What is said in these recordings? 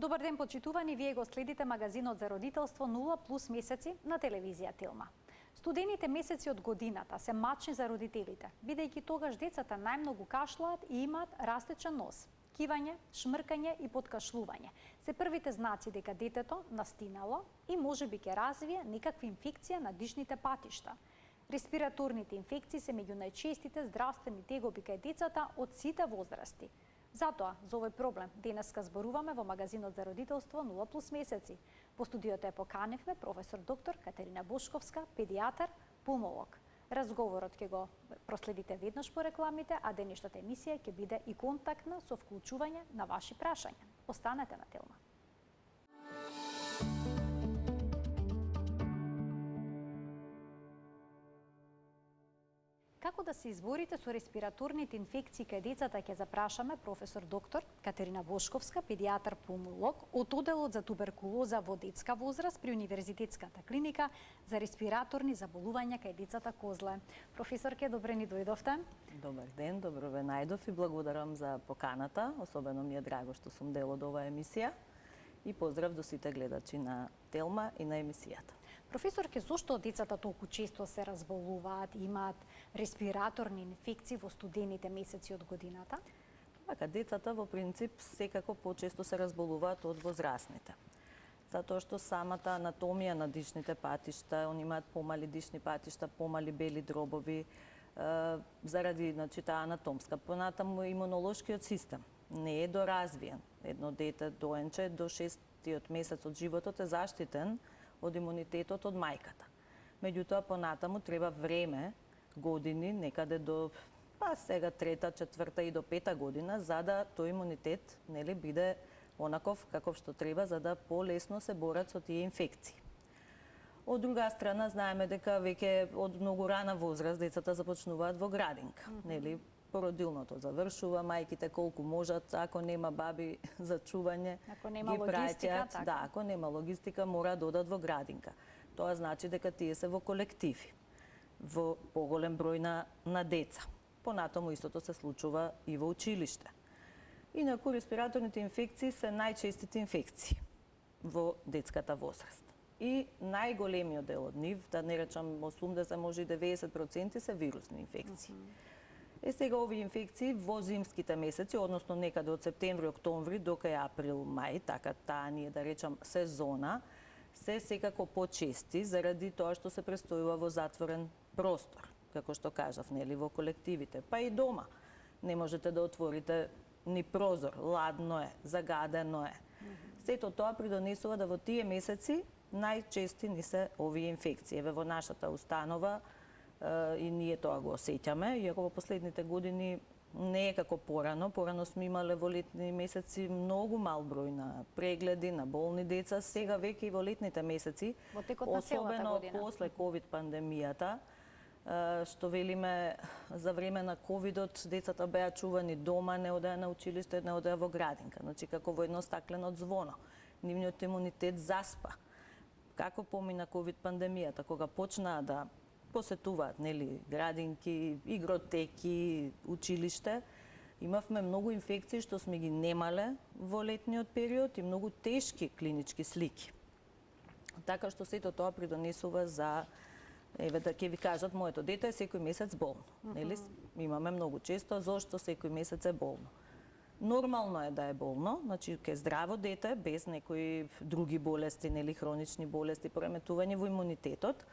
Добар ден, почитувани, вие го следите магазинот за родителство 0+ месеци на телевизија Телма. Студените месеци од годината се мачни за родителите, бидејќи тогаш децата најмногу кашлаат и имаат растечен нос. Кивање, шмркање и подкашлување се првите знаци дека детето настинало и можеби ќе развие некаква инфекција на дишните патишта. Респираторните инфекции се меѓу најчестите здравствени тегоби кај децата од сите возрасти. Затоа, за овој проблем, денеска зборуваме во магазинот за родителство 0+ месеци. По студиото ја поканевме професор доктор Катерина Бошковска, педијатар, пулмолог. Разговорот ќе го проследите веднаш по рекламите, а денешната емисија ќе биде и контактна со вклучување на ваши прашања. Останете на Телма. Како да се изборите со респираторните инфекции кај децата ќе запрашаме професор доктор Катерина Бошковска, педијатар пулмолог од Оделот за туберкулоза во детска возраст при Универзитетската клиника за респираторни заболувања кај децата Козле. Професорке, добре ни дојдовте. Добар ден, добро ве најдов и благодарам за поканата. Особено ми е драго што сум дел од оваа емисија. И поздрав до сите гледачи на Телма и на емисијата. Професорке, зошто децата толку често се разболуваат и имаат респираторни инфекции во студените месеци од годината? Така, децата во принцип секако почесто се разболуваат од возрастните. Затоа што самата анатомија на дишните патишта, они имаат помали дишни патишта, помали бели дробови, заради таа анатомска. Понатаму имунолошкиот систем не е доразвиен. Едно дете доенче до 6-тиот месец од животот е заштитен од имунитетот од мајката. Меѓутоа, понатаму треба време, години, некаде до сега 3-та, 4-та и до 5-та година, за да тој имунитет биде онаков каков што треба, за да полесно се борат со тие инфекции. Од друга страна, знаеме дека веќе од многу рана возраст децата започнуваат во градинка. Породилното завршува, мајките колку можат, ако нема баби за чување, ако нема логистика, така. Да, ако нема логистика, мора да одат во градинка. Тоа значи дека тие се во колективи, во поголем број на деца. Понатаму истото се случува и во училиште. Инаку респираторните инфекции се најчестите инфекции во детската возраст. И најголемиот дел од нив, да не речам 80, може и 90% се вирусни инфекции. Сега овие инфекции во зимските месеци, односно некаде од септември, октомври до кај април, мај, така таа ние да речам сезона, се секако почести заради тоа што се престојува во затворен простор, како што кажав, во колективите, па и дома. Не можете да отворите ни прозор, ладно е, загадено е. Сето тоа придонесува да во тие месеци најчести ни се овие инфекции. Во нашата установа и ние тоа го осеќаме, иако во последните години не е како порано. Порано сме имале во летни месеци многу мал број на прегледи на болни деца. Сега веќе и во летните месеци, особено после ковид пандемијата, што велиме за време на ковидот, децата беа чувани дома, не одеа на училиште, не одеа во градинка. Значи како во едно стаклено ѕвоно. Нивниот имунитет заспа. Како помина ковид пандемијата, кога почнаа да посетуваат, градинки, игротеки, училиште, имавме многу инфекции што сме ги немале во летниот период и многу тешки клинички слики. Така што сето тоа придонесува за, да ќе ви кажат, моето дете е секој месец болно. Имаме многу често, зошто секој месец е болно. Нормално е да е болно, значи ке здраво дете, без некои други болести, хронични болести, пореметување во имунитетот,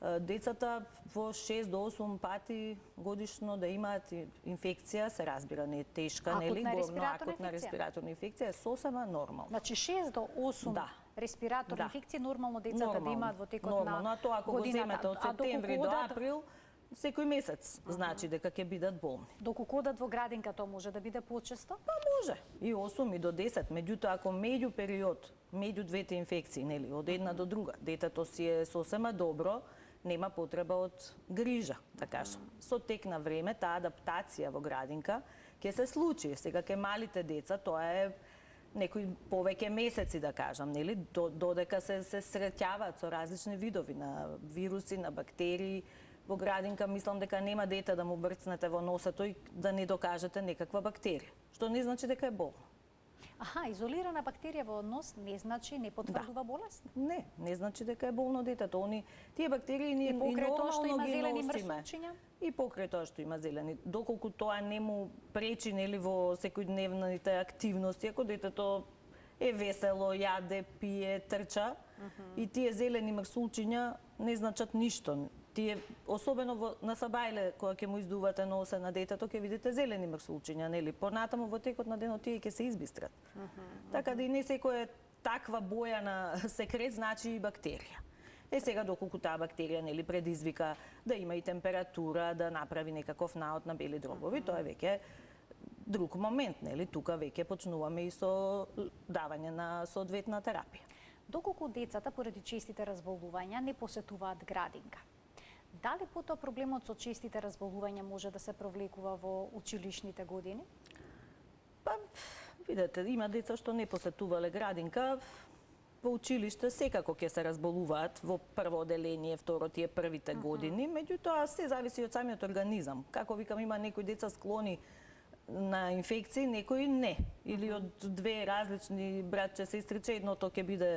децата во 6 до 8 пати годишно да имаат инфекција, се разбира, не е тешка, акутна респираторна инфекција е сосема нормално. Значи 6 до 8 респираторни инфекции нормално децата да имаат во текот на годината. А тоа ако го земете од септември до април, секој месец значи дека ќе бидат болни. Доколку одат во градинка, тоа може да биде почесто? Па може, и 8 и до 10, меѓутоа ако меѓу период, меѓу двете инфекции, од една до друга, детето си е сосема добро, нема потреба од грижа, да кажам. Со тек на време, таа адаптација во градинка ќе се случи. Сега ке малите деца, тоа е некои повеќе месеци, да кажам, додека се среќаваат со различни видови на вируси, на бактерии. Во градинка мислам дека нема дете да му брцнете во носето и да не докажете некаква бактерија, што не значи дека е болно. Аха, изолирана бактерија во нос не значи не потврдува болест? Не значи дека е болно детето. Тие бактерии и покрај тоа што има зелени носиме. мрсулчиња? И покрај тоа што има зелени. Доколку тоа не му пречи нели во секојдневните активности, ако детето е весело, јаде, пие, трча, и тие зелени мрсулчиња не значат ништо. Тие, особено на сабајле, кога ќе му издувате носа на детето, ќе видите зелени мрсулчиња, нели? Понатаму во текот на денот тие ќе се избистрат. Така да и не секој таква боја на секрет значи и бактерија. Сега доколку таа бактерија нели предизвика да има и температура, да направи некаков наод на бели дробови, тоа е веќе друг момент, нели? Тука веќе почнуваме и со давање на соодветна терапија. Доколку децата поради честите разболувања не посетуваат градинка, дали потоа проблемот со честите разболувања може да се провлекува во училишните години? Па, видете, има деца што не посетувале градинка, во училиште секако ќе се разболуваат во прво оделение, второ тие првите години, меѓутоа се зависи од самиот организам. Како викам, има некои деца склони на инфекции, некои не. Или од две различни братче, сестриче, едното ќе биде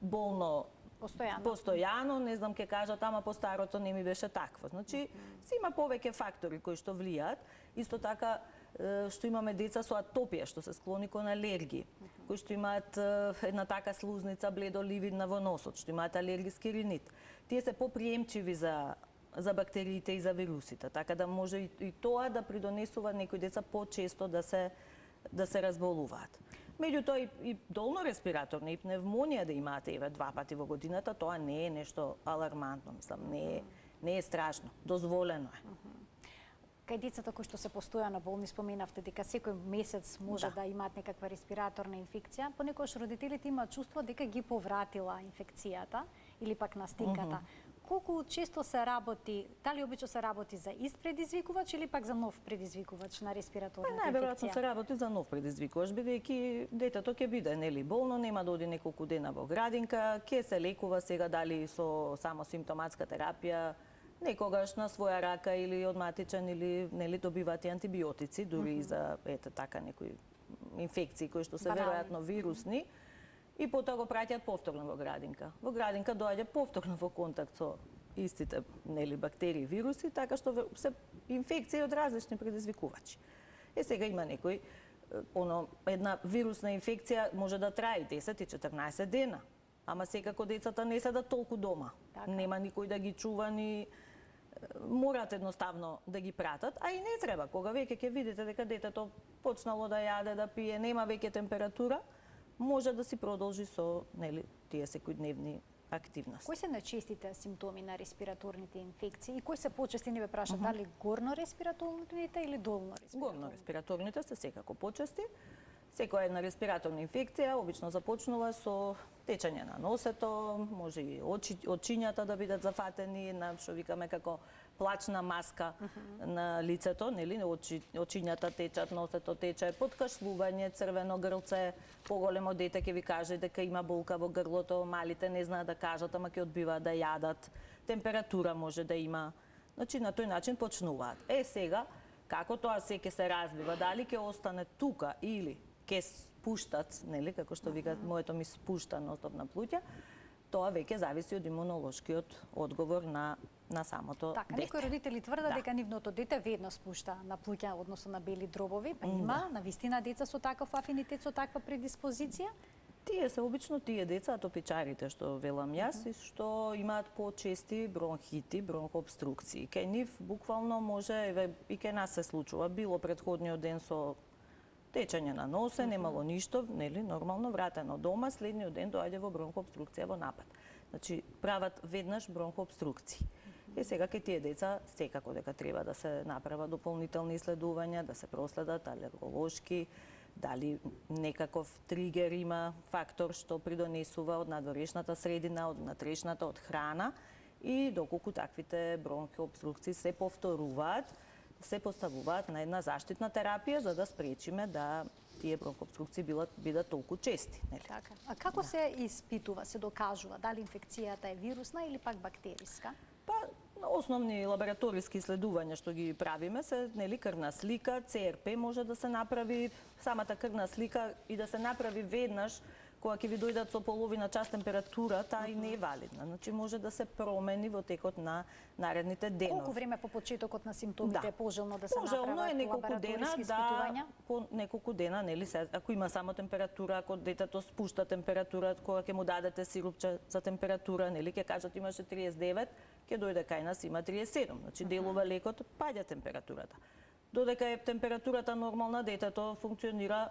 болно постојано, не знам, ќе кажат, ама по старото не ми беше такво. Значи, си има повеќе фактори кои што влијаат. Исто така, што имаме деца со атопија, што се склони кон алергии, кои што имаат една така слузница бледоливидна во носот, што имаат алергиски ринит. Тие се поприемчиви за бактериите и за вирусите, така да може и тоа да придонесува некои деца почесто да се разболуваат. Меѓутоа и долно респираторна и пневмонија да имаате еве 2 пати во годината, тоа не е нешто алармантно, мислам, не е страшно, дозволено е. Кај децата кои што се постојано болни, споменавте дека секој месец може да имаат некаква респираторна инфекција, понекогаш родителите имаат чувство дека ги повратила инфекцијата или пак настинката. Колку често се работи, дали обично се работи за ист предизвикувач или пак за нов предизвикувач на респираторната инфекција? Најверојатно се работи за нов предизвикувач, бидејќи детето ќе биде нели болно, нема да оди неколку дена во градинка, ќе се лекува сега дали со само симптоматска терапија, некогаш на своја рака или од матичен или нели добиваат и антибиотици, дури и за така некои инфекции кои што се веројатно вирусни. И потоа го праќаат повторно во градинка. Во градинка доаѓа повторно во контакт со истите нели бактерии и вируси, така што се инфекции од различни предизвикувачи. Сега има некој една вирусна инфекција може да трае 10 и 14 дена, ама секако децата не седат толку дома. Нема никој да ги чува ни морат едноставно да ги пратат, а и не треба. Кога веќе ќе видите дека детето почнало да јаде, да пие, нема веќе температура, може да си продолжи со нели тие секојдневни активности. Кои се најчестите симптоми на респираторните инфекции и кои се почести, не ве прашат дали горно респираторните или долно респираторните? Горно респираторните се секако почести. Секоја една респираторна инфекција обично започнува со течење на носето, може и очињата да бидат зафатени, на што викаме како плачна маска на лицето, нели, очињата течат, носето тече, подкашлување, црвено грлце, поголемо дете ќе ви каже дека има болка во грлото, малите не знаат да кажат, ама ќе одбиваат да јадат, температура може да има. Значи на тој начин почнуваат. Сега како тоа се ќе се развива, дали ќе остане тука или ќе спуштат, нели, како што викаат, моето ми спушта носот на плуќа, тоа веќе зависи од имунолошкиот одговор на самото дете. Така, некои родители тврдат дека нивното дете ведно спушта на плуќа, односно на бели дробови, па има навистина деца со таков афинитет, со таква предиспозиција? Тие се обично тие деца, атопичарите што велам јас, што имаат почести бронхити, бронхообструкции. Кај нив буквално може, еве и кај нас се случува, било претходниот ден со течење на носе, немало ништо, нели, нормално вратено дома, следниот ден доаѓа во бронхообструкција во напад. Значи, прават веднаш бронхообструкции. Сега кај тие деца секако дека треба да се направат дополнителни исследувања, да се проследат алерголошки, дали некаков тригер има, фактор што придонесува од надворешната средина, од внатрешната, од храна, и доколку таквите бронхообструкции се повторуваат, се поставуваат на една заштитна терапија за да спречиме да тие бронхообструкции бидат толку чести. Така. А како се испитува, се докажува дали инфекцијата е вирусна или пак бактериска? Па, Основни лабораториски исследувања што ги правиме се нели крвна слика, ЦРП може да се направи, самата крвна слика и да се направи веднаш кога ќе ви дојдат со половина час температура, таа и не е валидна. Значи може да се промени во текот на наредните денови. Колку време по почетокот на симптомите е пожелно да се Пожелно е направат неколку дена, лабораториски испитувања? по неколку дена, нели се, ако има само температура, ако детето спушта температура, кога ќе му дадете сирупче за температура, нели ќе кажат имаше 39, ќе дојде кај нас има 37. Значи делува лекот, паѓа температурата. Додека е температурата нормална, детето функционира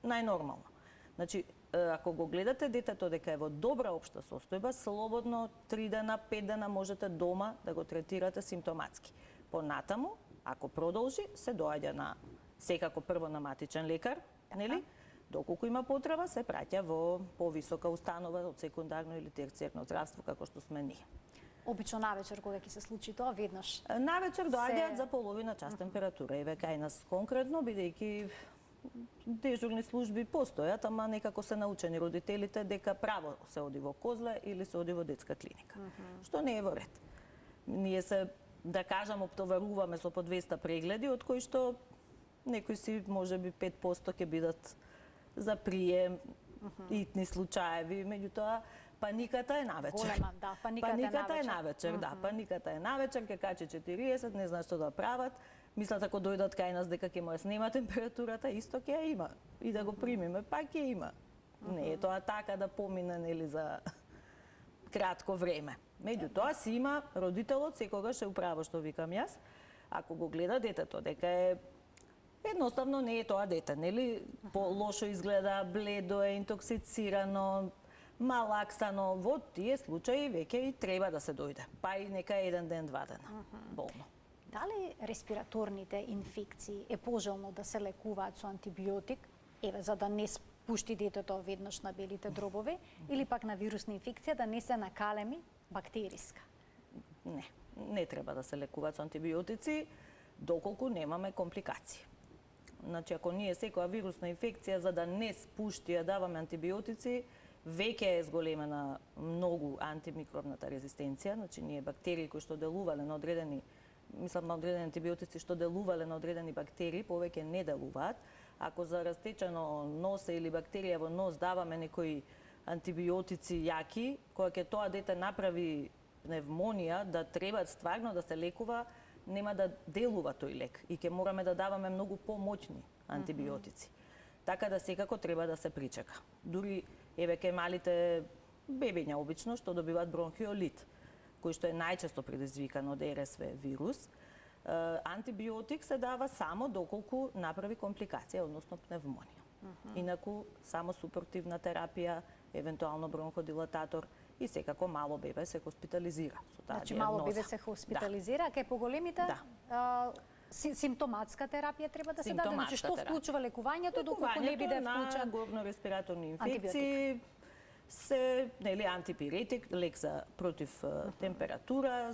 најнормално. Значи, ако го гледате детето дека е во добра општа состојба, слободно 3 дена, 5 дена можете дома да го третирате симптоматски. Понатаму, ако продолжи, се доаѓа на секако прво на матичен лекар, нели? Доколку има потреба, се праќа во повисока установа од секундарно или терцијерно здравство, како што сме ние. Обично навечер кога ќе се случи тоа, веднаш? Навечер доаѓаат за половина час температура. Еве кај нас конкретно, бидејќи дежурни служби постојат, ама некако се научени родителите дека право се оди во Козле или се оди во детска клиника. Што не е во ред. Ние се, да кажам, оптоваруваме со по 200 прегледи, од кои што некои си можеби 5% ќе бидат за прием, итни случаеви, меѓутоа паниката е навечер. Голема, да, паниката е навечер, да, паниката е навечер, ќе качи 40, не знаат што да прават. Мислат ако дојдат кај нас дека ќе му ја снема температурата, исто ќе ја има. И да го примиме, пак ќе има. Не е тоа така да помине нели за кратко време. Меѓутоа си има родителот секогаш е управо што викам јас. Ако го гледа детето дека е едноставно не е тоа дете, нели? Лошо изгледа, бледо е, интоксицирано, малаксано, во тие случаи веќе и треба да се дојде. Па и нека еден ден, 2 дена болно. Дали респираторните инфекции е пожелно да се лекуваат со антибиотик, еве за да не спушти детето веднаш на белите дробови, или пак на вирусна инфекција да не се накалеми бактериска? Не треба да се лекуваат со антибиотици доколку немаме компликации. Значи, ако ние секоја вирусна инфекција за да не спушти ја даваме антибиотици, веќе е зголемена многу антимикробната резистенција, значи ние бактерии кои што делувале на одредени на одредени антибиотици што делувале на одредени бактерии, повеќе не делуваат. Ако за растечено носе или бактерија во нос даваме некои антибиотици јаки, кога ќе тоа дете направи пневмонија, да треба стварно да се лекува, нема да делува тој лек и ќе мораме да даваме многу помоćни антибиотици. Така да секако треба да се причека. Дури еве кај малите бебиња обично што добиваат бронхиолит, кој што е најчесто предизвикан од РСВ вирус, антибиотик се дава само доколку направи компликација, односно пневмонија. Инаку само супротивна терапија, евентуално бронходилататор и секако мало бебе се хоспитализира со таа Значи дијагноза. мало бебе се хоспитализира, а кај поголемите симптоматска терапија треба да се даде. Значи што вклучува лекувањето доколку не биде вклучен на горно-респираторни инфекции, се нели антипиретик, лек за против температура,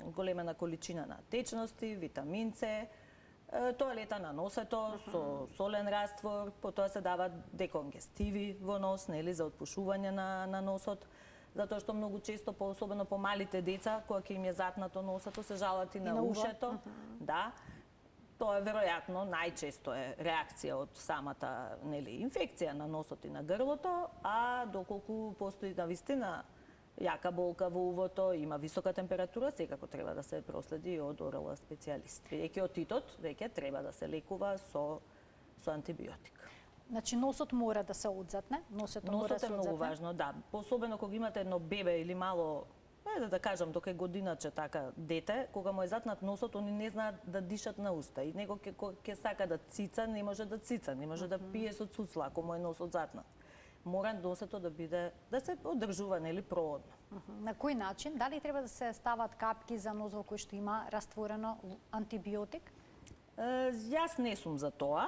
големена количина на течности, витамин С, тоалета на носето со солен раствор, потоа се дават деконгестиви во нос, нели за отпушување на носот, затоа што многу често, особено по малите деца, кога ќе им е затнато носето, се жалат и на ушето. Да. Тоа е веројатно најчесто е реакција од самата нели инфекција на носот и на грлото, а доколку постои навистина јака болка во увото, има висока температура, секако треба да се проследи од ОРЛ специјалист. Бидејќи отитот веќе треба да се лекува со антибиотик. Значи носот мора да се одзатне, носот е многу важно, да. Особено кога имате едно бебе или мало, да кажам, дока е годиначе така дете, кога му е затнат носот, они не знаат да дишат на уста и него ќе сака да цица, не може да цица, не може да пие со цуцла ако му е носот затнат. Мора носето да се одржува нели проводно. На кој начин? Дали треба да се стават капки за нос во кој што има растворено антибиотик? Јас не сум за тоа.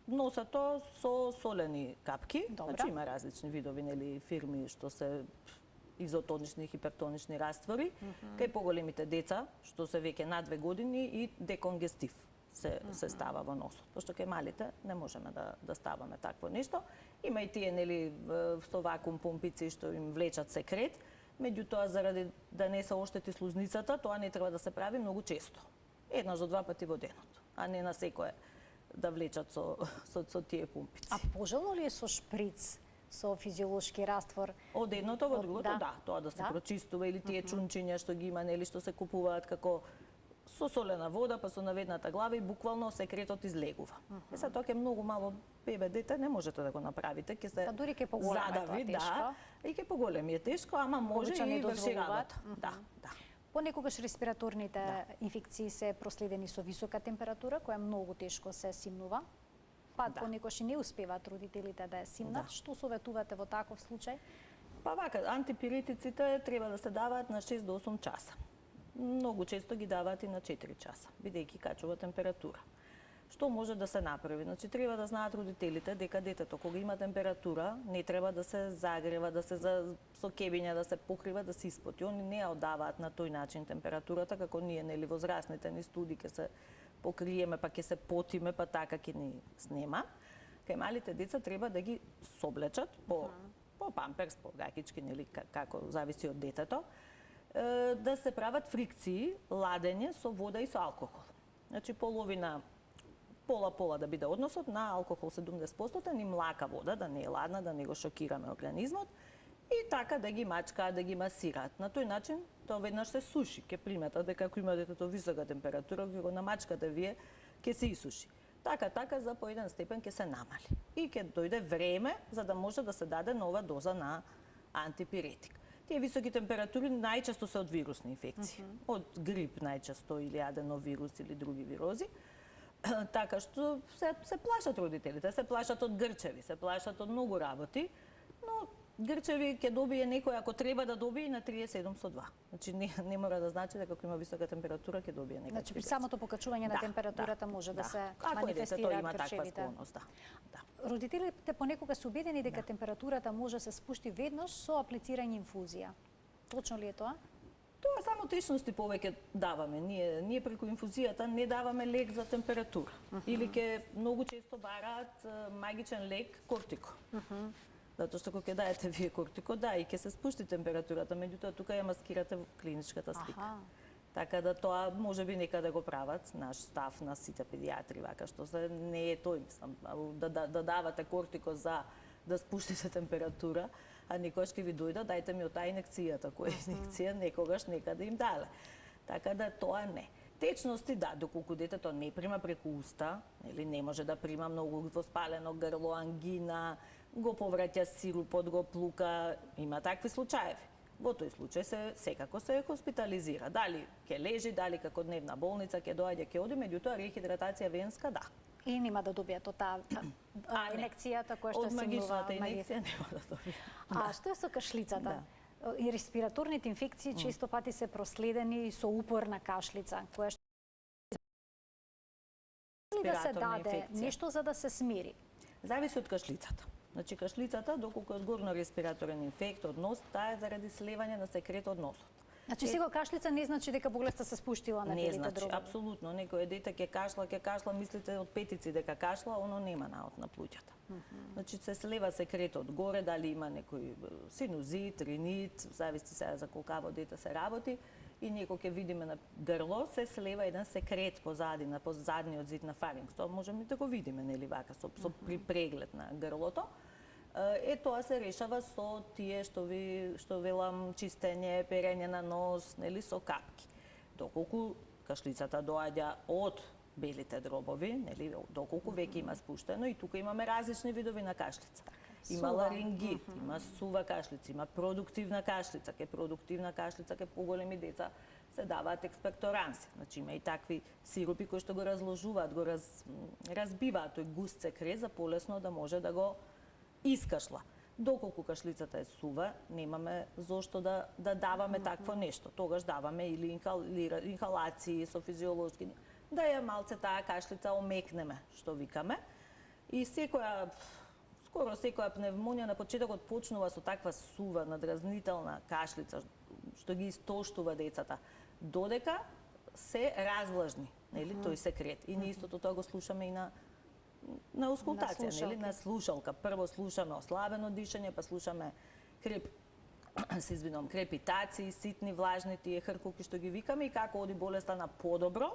Носето со солени капки, значи има различни видови нели фирми што се изотонични и хипертонични раствори, кај поголемите деца, што се веќе на 2 години и деконгестив се става во носот. Пошто кај малите не можеме да ставаме такво нешто. Има и тие нели со вакуум помпици што им влечат секрет, Меѓутоа, заради да не се оштети слузницата, тоа не треба да се прави многу често. Еднаш до два пати во денот, а не на секое да влечат со тие пумпици. А пожелно ли е со шприц, со физиолошки раствор? Од едното во другото, да, тоа да се Да. прочистува или тие чунчиња што ги има, нели, што се купуваат како со солена вода, па со наведната глава и буквално секретот излегува. Сега тоа ќе многу мало бебе дете не можете да го направите, ќе се Па дури ќе поголемо е тоа задави, тешко. да, и ќе поголеми е тешко, ама може Повеќе не и врши дозволуваат. работа. Да, да. Понекогаш респираторните инфекции се проследени со висока температура, која многу тешко се симнува. Па понекогаш и не успеваат родителите да ја симнат. Што советувате во таков случај? Па вака, антипиритиците треба да се даваат на 6 до 8 часа. Многу често ги даваат и на 4 часа, бидејќи качува температура. Што може да се направи? Значи, треба да знаат родителите дека детето кога има температура, не треба да се загрева, да се со кебиња да се покрива, да се испоти. Они не ја одаваат на тој начин температурата, како ние, нели, возрастните ни студи ќе се покриеме, па ќе се потиме, па така ќе ни снема. Кај малите деца треба да ги соблечат по памперс, по гакички, нели, како зависи од детето, да се прават фрикции, ладење со вода и со алкохол. Значи, половина пола да биде односот на алкохол 70% и млака вода, да не е ладна, да не го шокираме организмот, и така да ги мачкаат, да ги масираат. На тој начин тоа веднаш се суши. Ќе приметат дека ако има детето висока температура, ќе го намачкате вие, ќе се исуши. Така за по еден степен ќе се намали. И ќе дојде време за да може да се даде нова доза на антипиретик. Тие високи температури најчесто се од вирусни инфекции, од грип најчесто или аденовирус или други вирози. Така што се плашат родителите, се плашат од грчеви, се плашат од многу работи, но грчеви ќе добие некој ако треба да добие на 37/2. Значи не мора да значи дека ако има висока температура ќе добие некој. Значи при самото покачување на температурата може да се ако манифестираат има таква грчевите. склоност, да. Родителите понекога се убедени дека температурата може да се спушти веднаш со аплицирање инфузија. Точно ли е тоа? Тоа само течности повеќе даваме. Ние преку инфузијата не даваме лек за температура. Или ќе многу често бараат магичен лек кортико. Затоа што кога ќе даете вие кортико, да, и ќе се спушти температурата, меѓутоа тука ја маскирате во клиничката слика. Така да тоа може би некаде го прават, наш став на сите педиатри, вака што се не е тој, мислам, да давате кортико за да спуштите температура, а некојаш ќе ви дојда, дајте ми од таа инекцијата, која инекција некогаш некаде им дале. Така да тоа не. Течности, да, доколку детето не прима преку уста, или не може да прима многу воспалено грло, ангина, го повраќа сирупот, го плука, има такви случаеви. Во тој случај секако се хоспитализира. Дали ќе лежи, дали како дневна болница ќе доаѓа, ќе оди, меѓутоа рехидратација венска, да. И нема да добијат од таа инекцијата која што од се магичната инекција нема да добијат. А што е со кашлицата? И респираторните инфекции често пати се проследени со упорна кашлица, која што да се даде нешто за да се смири. Зависи од кашлицата. Значи кашлицата, доколку е горно респираторен инфект од нос, таа е заради сливање на секрет од носот. Значи сега кашлица не значи дека болеста се спуштила на белите дробови. Не значи, апсолутно. Некој дете ќе кашла, мислите од петици дека кашла, оно нема наод на плуќата. Значи се слива секретот горе, дали има некој синузит, ринит, зависи сега за колкаво дете се работи, и некој ќе видиме на грло, се слива еден секрет позади, по задниот зид на фарингс. Тоа можеме да го видиме, нели вака, со при преглед на грлото. Тоа се решава со тие што велам чистење, перење на нос, нели со капки. Доколку кашлицата доаѓа од белите дробови, нели доколку веќе има спуштено, и тука имаме различни видови на кашлица. Има ларингит, има сува кашлица, има продуктивна кашлица. Ке продуктивна кашлица, ке поголеми деца се даваат експекторанси. Значи има и такви сиропи кои што го разложуваат, го разбиваат тој густ секрет за полесно да може да го искашла. Доколку кашлицата е сува, немаме зошто да даваме такво нешто. Тогаш даваме или инхалации со физиолошки, да ја малце таа кашлица омекнеме, што викаме. И скоро секоја пневмонија на почетокот почнува со таква сува, надразнителна кашлица, што ги истоштува децата, додека се развлажни, нели, тој секрет. И ние истото тоа го слушаме и на аускултација, нели, на слушалка. Прво слушаме ослабено дишење, па слушаме се извинувам, крепитации, ситни, влажни, тие хркулки што ги викаме и како оди болеста на подобро,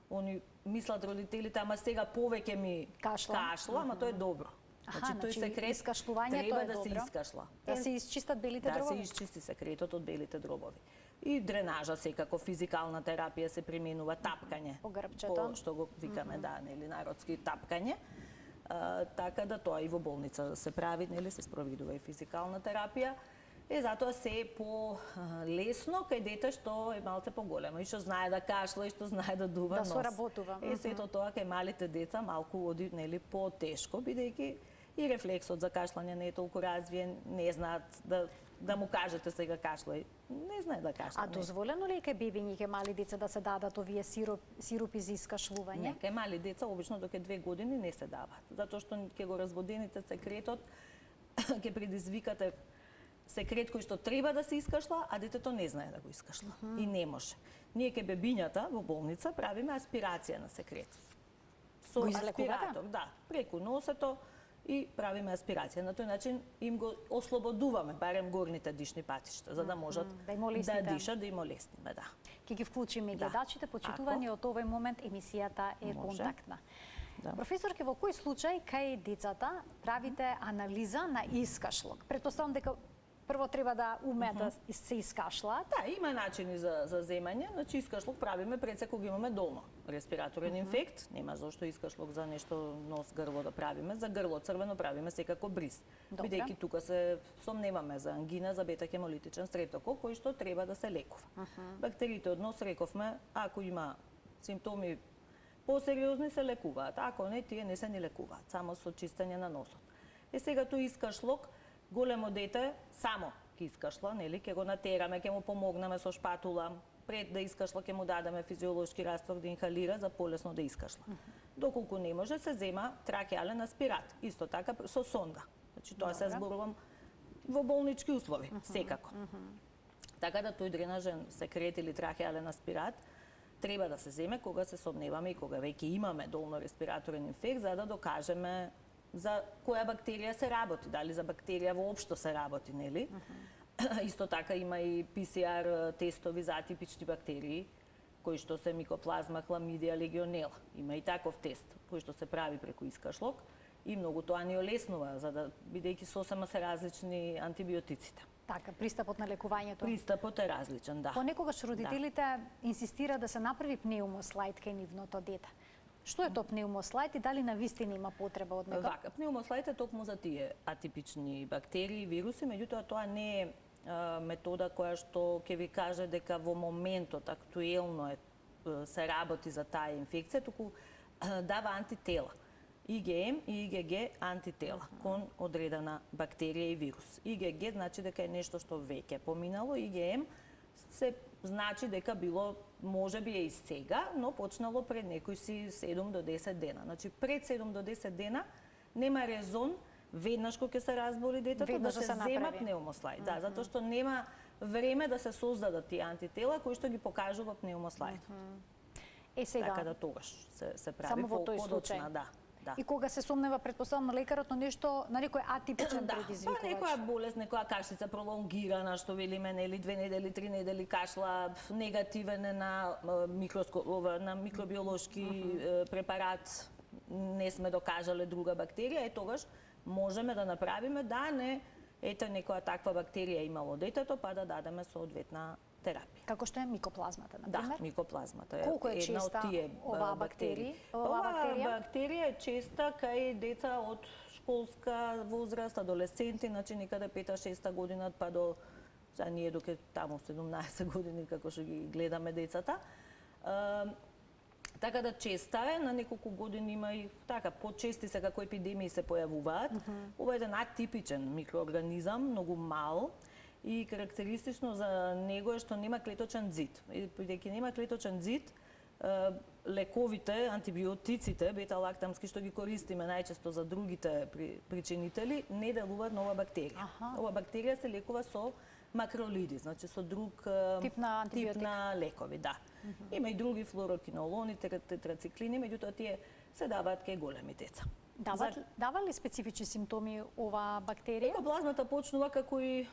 они мислат родителите, ама сега повеќе ми кашла, ама тоа е добро. Тој секрет треба да се искашла. Да се изчистат белите дробови. Да се изчисти секретот од белите дробови. И дренажа секако, физикална терапија се применува, тапкање. По грбчето. Што го викаме, да, нели, народски тапкање. Така да тоа и во болница се прави, нели, се спроведува и физикална терапија. Затоа се е по-лесно кај дете што е малце поголемо и што знае да кашла и што знае да дува нос. Да соработува. Сето тоа кај малите деца малку оди, нели, по-тешко, бидејќи и рефлексот за кашлање не е толку развиен, не знаат да му кажете сега кашлај, не знае да кашла. А дозволено ли е кај бебиња и кај мали деца да се дадат овие сиропи за искашлување? Не, кај мали деца обично до 2 години не се дава, затоа што ќе го разводените секретот, ќе предизвикате секрет кој што треба да се искашла, а детето не знае да го искашла и не може. Ние кај бебињата во болница правиме аспирација на секрет. Со аспиратор, да, преку носето и правиме аспирација. На тој начин им го ослободуваме барем горните дишни патишта, за да можат да дишат, да им олесниме, да. Ќе ги вклучиме гледачите, почитувани од овој момент емисијата е контактна. Професорке, во кој случај кај децата правите анализа на искашлок? Претпоставам дека прво треба да умеат да се искашлаат. Да, има начини за земање, значи искашлок правиме пред се кога имаме дома. Респираторен инфект, нема зошто искашлок за нешто нос, грло да правиме, за грло црвено правиме секако бриз. Бидејќи тука се сомневаме за ангина, за бета-хемолитичен стрептокок, кој што треба да се лекува. Бактериите од нос, рековме, ако има симптоми посериозни се лекуваат, ако не, тие не се ни лекуваат, само со чистење на носот. Сега тој искашлок големо дете само ќе искашла, нели, ќе го натераме, ќе му помогнеме со шпатула, пред да искашла ќе му дадеме физиолошки раствор да инхалира за полесно да искашла. Доколку не може, се зема трахеален аспират, исто така со сонда. Значи тоа се зборувам во болнички услови, секако. Така да тој дренажен секрет или трахеален аспират треба да се земе кога се сомневаме и кога веќе имаме долно респираторен инфект, за да докажеме за која бактерија се работи, дали за бактерија воопшто се работи, нели? Исто така има и PCR тестови за атипични бактерии, кои што се микоплазма, хламидија, легионела. Има и таков тест, кој што се прави преку искашлок и многу тоа ни олеснува, за да бидејќи сосема се различни антибиотиците. Така, пристапот на лекувањето. Пристапот е различен, да. Понекогаш родителите инсистираат да се направи пнеумослајд кај нивното дете. Што е тоа пнеумослајд и дали навистина има потреба од него? Вака, пнеумослајд е токму за тие атипични бактерии, вируси, меѓутоа тоа не е метода која што ќе ви каже дека во моментот актуелно се работи за таа инфекција, туку дава антитела. IgM и IgG антитела кон одредена бактерија и вирус. IgG значи дека е нешто што веќе поминало, IgM се значи дека било можеби е и сега, но почнало пред некои си 7 до 10 дена. Значи пред 7 до 10 дена нема резон веднаш кога ќе се разболи детето да се зема пнеумослајд. Да, затоа што нема време да се создадат тие антитела кои што ги покажува пнеумослајд. Сега така да тогаш се прави само во тој случај. Да. И кога се сомнева предпоставам лекарот на нешто, на некој атипичен предизвикувач. Да, некоја болест, некоја кашлица пролонгирана, што велиме, нели 2 недели, 3 недели кашла, негативен е на микробиолошки препарат, не сме докажале друга бактерија, тогаш можеме да направиме да не некоја таква бактерија имало детето, па да дадеме соодветна терапија. Како што е микоплазмата, например? Да, микоплазмата е колку е една од тие оваа бактерија? Оваа бактерија е честа кај деца од школска возраст, адолесценти, значи некаде 5-6 година па до ние доке таму 17 години како што ги гледаме децата. Така да честа е, на неколку години има и така, почести се како епидемии се појавуваат. Ова е еден атипичен микроорганизам, многу мал, и карактеристично за него е што нема клеточен зид. Бидејќи нема клеточен зид, лековите, антибиотиците, бета-лактамски што ги користиме најчесто за другите причинители, не делуваат на оваа бактерија. Оваа бактерија се лекува со макролиди, значи со друг тип на лекови, да. Има и други флуорокинолони, тетрациклини, меѓутоа тие се даваат кај големи деца. Дава ли специфични симптоми оваа бактерија? Микоплазмата почнува како и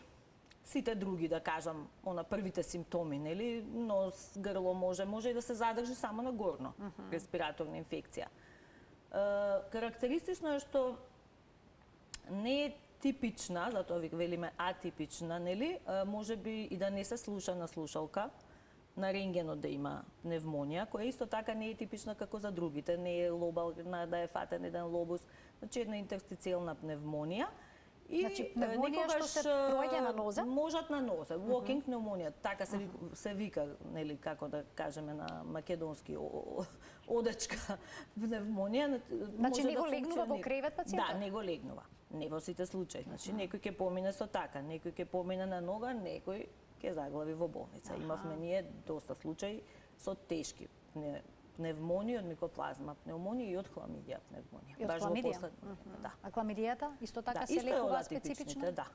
Сите други, да кажам, првите симптоми, нели, нос, грло може и да се задржи само на горно, респираторна инфекција. Карактеристично е што не е типична, затоа ви велиме атипична, нели, може би и да не се слуша на слушалка, на рентгенот да има пневмонија, која исто така не е типична како за другите, не е лобал да е фатен еден лобус, значи една интерстицијална пневмонија. И значи пневмонија што се проаѓа на ноза? Можат на ноза, walking пневмонија, така се вика, нели, како да кажеме на македонски, одечка пневмонија. Значи не го легнува во кревет пациентот? Да, не го легнува. Не во сите случаи. Значи некој ќе помине со така, некој ќе помине на нога, некој ќе заглави во болница. Имавме ние доста случаи со тешки пневмонија од микоплазма пневмонија и од хламидија пневмонија. И од хламидија? Да. А хламидијата исто така се лекува специфично? Да.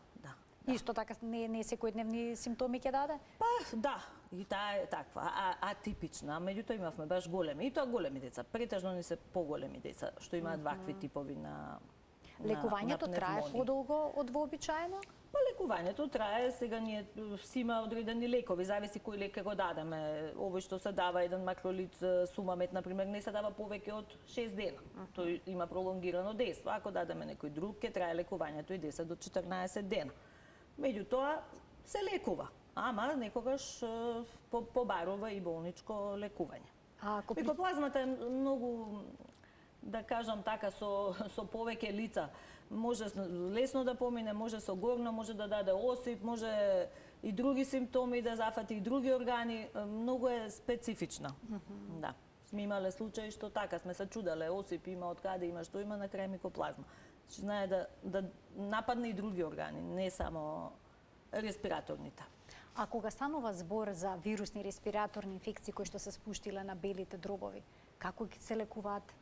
Исто така не секојдневни симптоми ќе даде? Па да, и таа е таква, атипична, меѓутоа имавме баш големи, и тоа големи деца, претежно не се поголеми деца што имаат вакви типови на лекувањето трае подолго од вообичаено? Па лекувањето трае, сега ние си има одредени лекови, зависи кој лек го дадеме. Овој што се дава еден макролит сумамет, например, не се дава повеќе од 6 дена. Тој има пролонгирано дејство. Ако дадеме некој друг, ќе трае лекувањето и 10 до 14 дена. Меѓутоа се лекува, ама некогаш побарува и болничко лекување. Микоплазмата е многу, да кажам така, со повеќе лица. Може лесно да помине, може со горно, може да даде осип, може и други симптоми да зафати и други органи. Многу е специфична. Да. Сме имале случаи што така сме се чуделе, осип има, од каде има, што има на крај микоплазма. Значи знае да нападне и други органи, не само респираторните. А кога станува збор за вирусни респираторни инфекции кои што се спуштиле на белите дробови, како ќе се лекуваат?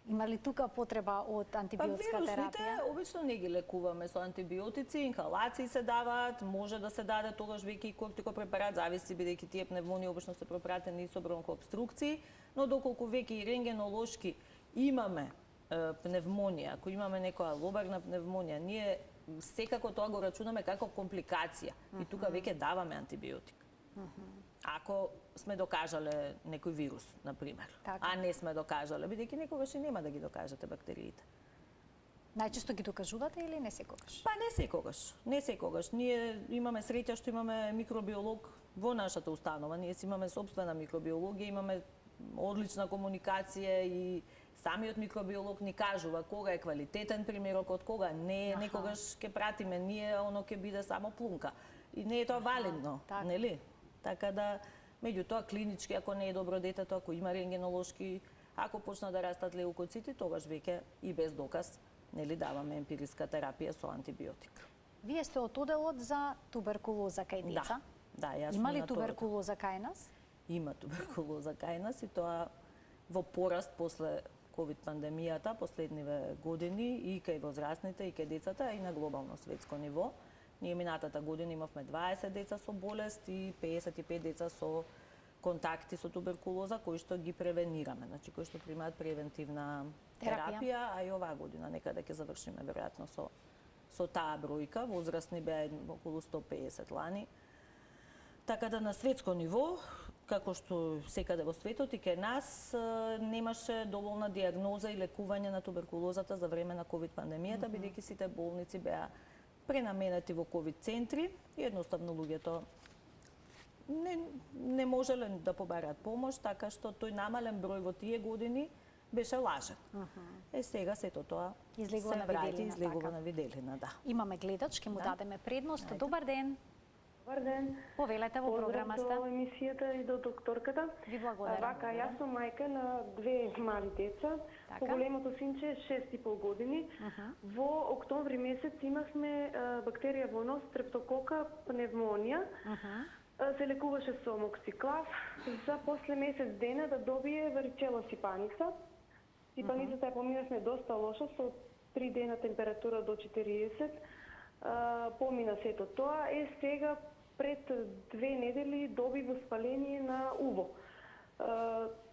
Има ли тука потреба од антибиотска терапија? Вирусните обично не ги лекуваме со антибиотици, инхалации се даваат, може да се даде тогаш веќе и кортикопрепарат, зависи бидејќи тие пневмонии обично се пропратени со бронхообструкции, но доколку веќе и рентгенолошки имаме пневмонија, ако имаме некоја лобарна пневмонија, ние секако тоа го рачунаме како компликација и тука веќе даваме антибиотик. Ако сме докажале некој вирус, например, а не сме докажале, бидејќи некогаш и нема да ги докажете бактериите. Најчесто ги докажувате или не секогаш? Па не секогаш, не секогаш. Ние имаме среќа што имаме микробиолог во нашата установа, ние си имаме собствена микробиологија, имаме одлична комуникација и самиот микробиолог ни кажува кога е квалитетен примерок, од кога не е, некогаш ќе пратиме ние, оно ќе биде само плунка. И не е тоа валидно, нели? Така да, меѓутоа клинички, ако не е добро детето, ако има рентгенолошки, ако почна да растат леукоцити, тогаш веќе и без доказ, нели, даваме емпириска терапија со антибиотик. Вие сте од оделот за туберкулоза кај деца? Да, јас има ли туберкулоза кај нас? Има туберкулоза кај нас и тоа во пораст после ковид пандемијата, последниве години и кај возрастните и кај децата и на глобално светско ниво. Ние минатата година имавме 20 деца со болест и 55 деца со контакти со туберкулоза кои што ги превенираме, значи кои што примаат превентивна терапија, а и оваа година некаде ќе завршиме веројатно со таа бројка, возрастни беа околу 150 лани. Така да на светско ниво, како што секаде во светот и кај нас, немаше доволна диагноза и лекување на туберкулозата за време на ковид пандемијата, бидејќи сите болници беа пренаменети во ковид центри и едноставно луѓето не можеле да побараат помош, така што тој намален број во тие години беше лажен. Сега сето тоа излегува на виделина, да. Имаме гледач, ќе му дадеме предност. Добар ден. Добар ден. Повелете во програмата. Поздрав до емисијата и до докторката. Ви благодарам. Вака, јас сум мајка на 2 мали деца. Поголемото синче е 6,5 години. Во октомври месец имавме бактерија во нос, стрептокока, пневмонија. Се лекуваше со моксиклав. За после месец дена да добие варичела сипаница. Сипаницата ја поминавме доста лошо, со 3 дена температура до 40. Помина сето тоа. Сега пред 2 недели доби воспаление на уво.